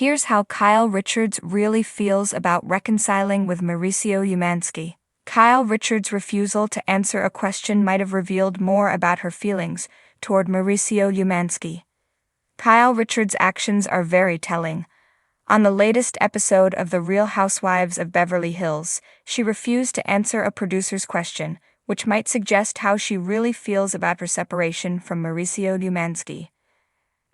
Here's how Kyle Richards really feels about reconciling with Mauricio Umansky. Kyle Richards' refusal to answer a question might have revealed more about her feelings toward Mauricio Umansky. Kyle Richards' actions are very telling. On the latest episode of The Real Housewives of Beverly Hills, she refused to answer a producer's question, which might suggest how she really feels about her separation from Mauricio Umansky.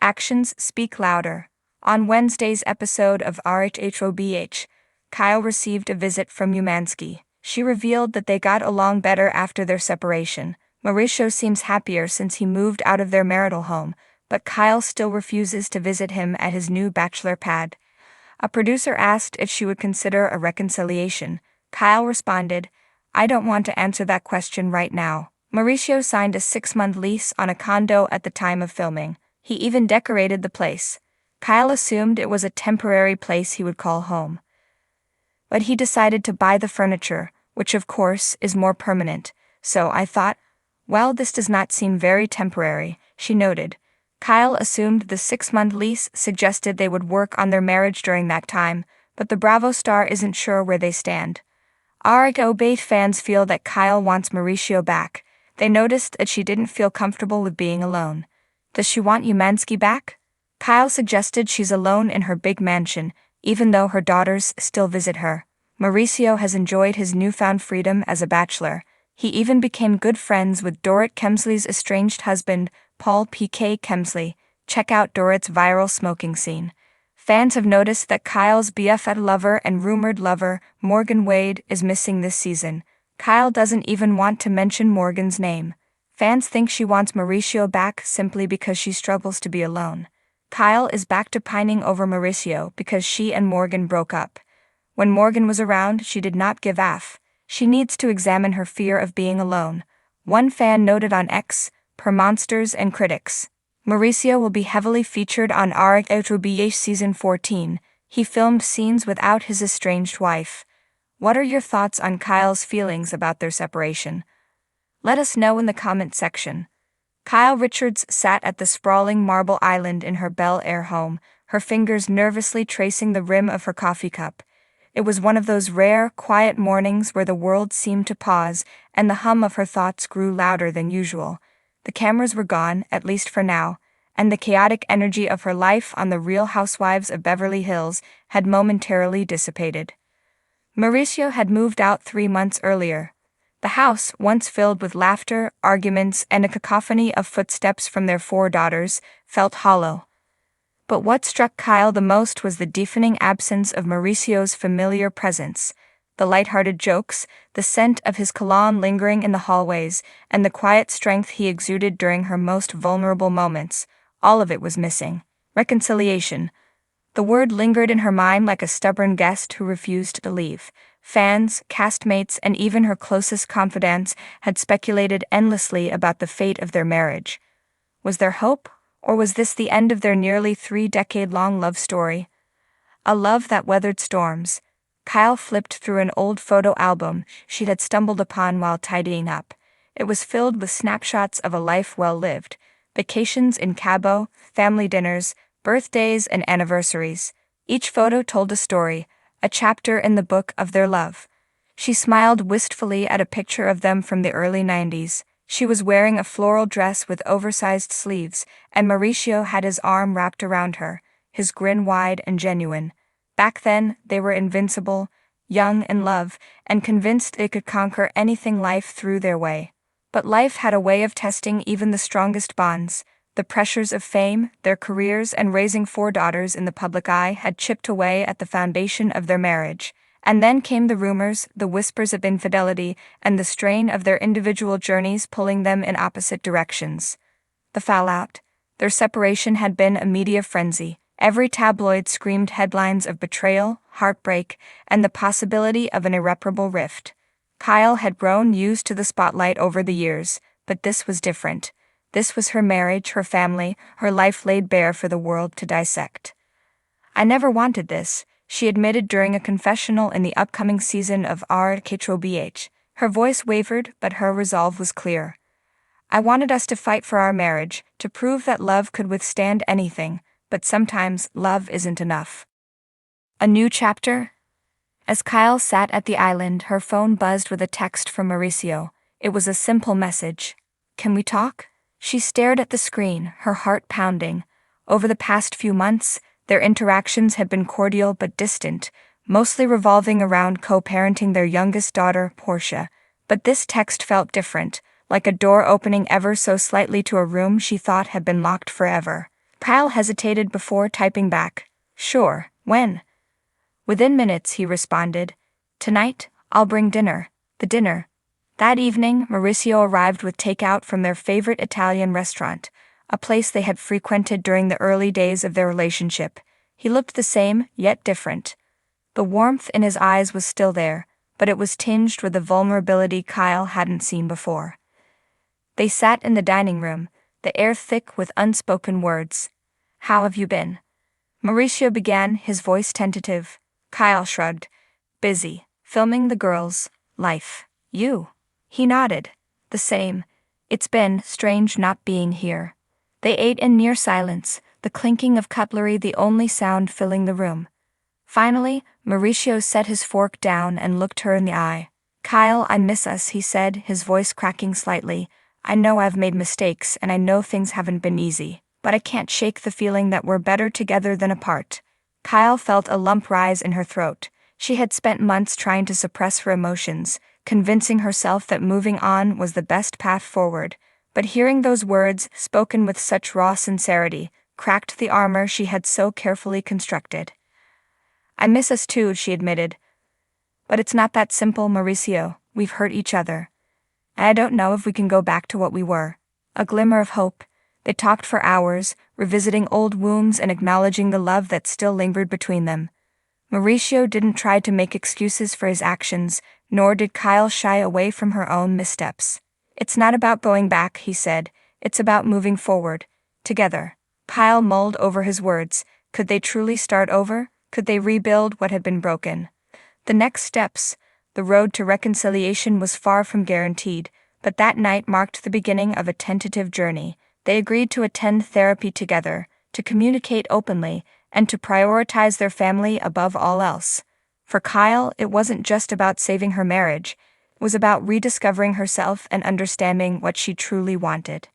Actions speak louder. On Wednesday's episode of Heartfelt, Kyle received a visit from Umansky. She revealed that they got along better after their separation. Mauricio seems happier since he moved out of their marital home, but Kyle still refuses to visit him at his new bachelor pad. A producer asked if she would consider a reconciliation. Kyle responded, "I don't want to answer that question right now." Mauricio signed a 6-month lease on a condo at the time of filming. He even decorated the place. Kyle assumed it was a temporary place he would call home. But he decided to buy the furniture, which of course is more permanent. "So I thought, well, this does not seem very temporary," she noted. Kyle assumed the 6-month lease suggested they would work on their marriage during that time, but the Bravo star isn't sure where they stand. Heartfelt fans feel that Kyle wants Mauricio back. They noticed that she didn't feel comfortable with being alone. Does she want Umansky back? Kyle suggested she's alone in her big mansion, even though her daughters still visit her. Mauricio has enjoyed his newfound freedom as a bachelor. He even became good friends with Dorit Kemsley's estranged husband, Paul P.K. Kemsley. Check out Dorit's viral smoking scene. Fans have noticed that Kyle's BFF lover and rumored lover, Morgan Wade, is missing this season. Kyle doesn't even want to mention Morgan's name. Fans think she wants Mauricio back simply because she struggles to be alone. Kyle is back to pining over Mauricio because she and Morgan broke up. When Morgan was around, she did not give F. She needs to examine her fear of being alone. One fan noted on X, per monsters and critics. Mauricio will be heavily featured on Heartfelt Season 14. He filmed scenes without his estranged wife. What are your thoughts on Kyle's feelings about their separation? Let us know in the comment section. Kyle Richards sat at the sprawling marble island in her Bel Air home, her fingers nervously tracing the rim of her coffee cup. It was one of those rare, quiet mornings where the world seemed to pause, and the hum of her thoughts grew louder than usual. The cameras were gone, at least for now, and the chaotic energy of her life on The Real Housewives of Beverly Hills had momentarily dissipated. Mauricio had moved out 3 months earlier. The house, once filled with laughter, arguments, and a cacophony of footsteps from their 4 daughters, felt hollow. But what struck Kyle the most was the deafening absence of Mauricio's familiar presence. The lighthearted jokes, the scent of his cologne lingering in the hallways, and the quiet strength he exuded during her most vulnerable moments, all of it was missing. Reconciliation. The word lingered in her mind like a stubborn guest who refused to leave. Fans, castmates, and even her closest confidants had speculated endlessly about the fate of their marriage. Was there hope, or was this the end of their nearly 3-decade-long love story? A love that weathered storms. Kyle flipped through an old photo album she had stumbled upon while tidying up. It was filled with snapshots of a life well lived. Vacations in Cabo, family dinners, birthdays, and anniversaries. Each photo told a story, a chapter in the book of their love. She smiled wistfully at a picture of them from the early 90s. She was wearing a floral dress with oversized sleeves, and Mauricio had his arm wrapped around her, his grin wide and genuine. Back then, they were invincible, young in love, and convinced they could conquer anything life threw their way. But life had a way of testing even the strongest bonds. The pressures of fame, their careers, and raising 4 daughters in the public eye had chipped away at the foundation of their marriage. And then came the rumors, the whispers of infidelity, and the strain of their individual journeys pulling them in opposite directions. The fallout. Their separation had been a media frenzy. Every tabloid screamed headlines of betrayal, heartbreak, and the possibility of an irreparable rift. Kyle had grown used to the spotlight over the years, but this was different. This was her marriage, her family, her life laid bare for the world to dissect. "I never wanted this," she admitted during a confessional in the upcoming season of Heartfelt. Her voice wavered, but her resolve was clear. "I wanted us to fight for our marriage, to prove that love could withstand anything, but sometimes love isn't enough." A new chapter? As Kyle sat at the island, her phone buzzed with a text from Mauricio. It was a simple message. "Can we talk?" She stared at the screen, her heart pounding. Over the past few months, their interactions had been cordial but distant, mostly revolving around co-parenting their youngest daughter, Portia. But this text felt different, like a door opening ever so slightly to a room she thought had been locked forever. Kyle hesitated before typing back. "Sure, when?" Within minutes, he responded. "Tonight, I'll bring dinner." The dinner. That evening, Mauricio arrived with takeout from their favorite Italian restaurant, a place they had frequented during the early days of their relationship. He looked the same, yet different. The warmth in his eyes was still there, but it was tinged with a vulnerability Kyle hadn't seen before. They sat in the dining room, the air thick with unspoken words. "How have you been?" Mauricio began, his voice tentative. Kyle shrugged. "Busy, filming the girls. Life. You?" He nodded. "The same. It's been strange not being here." They ate in near silence, the clinking of cutlery the only sound filling the room. Finally, Mauricio set his fork down and looked her in the eye. "Kyle, I miss us," he said, his voice cracking slightly. "I know I've made mistakes and I know things haven't been easy, but I can't shake the feeling that we're better together than apart." Kyle felt a lump rise in her throat. She had spent months trying to suppress her emotions, convincing herself that moving on was the best path forward. But hearing those words, spoken with such raw sincerity, cracked the armor she had so carefully constructed. "I miss us too," she admitted. "But it's not that simple, Mauricio. We've hurt each other. And I don't know if we can go back to what we were." A glimmer of hope. They talked for hours, revisiting old wounds and acknowledging the love that still lingered between them. Mauricio didn't try to make excuses for his actions, nor did Kyle shy away from her own missteps. "It's not about going back," he said. "It's about moving forward. Together." Kyle mulled over his words. Could they truly start over? Could they rebuild what had been broken? The next steps. The road to reconciliation was far from guaranteed, but that night marked the beginning of a tentative journey. They agreed to attend therapy together, to communicate openly, and to prioritize their family above all else. For Kyle, it wasn't just about saving her marriage. It was about rediscovering herself and understanding what she truly wanted.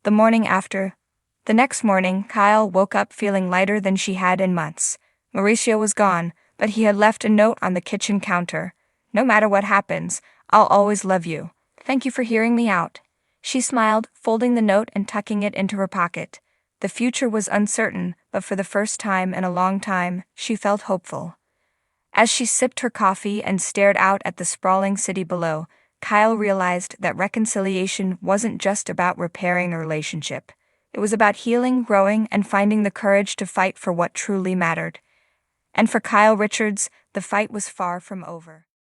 The morning after. The next morning, Kyle woke up feeling lighter than she had in months. Mauricio was gone, but he had left a note on the kitchen counter. "No matter what happens, I'll always love you. Thank you for hearing me out." She smiled, folding the note and tucking it into her pocket. The future was uncertain, but for the first time in a long time, she felt hopeful. As she sipped her coffee and stared out at the sprawling city below, Kyle realized that reconciliation wasn't just about repairing a relationship. It was about healing, growing, and finding the courage to fight for what truly mattered. And for Kyle Richards, the fight was far from over.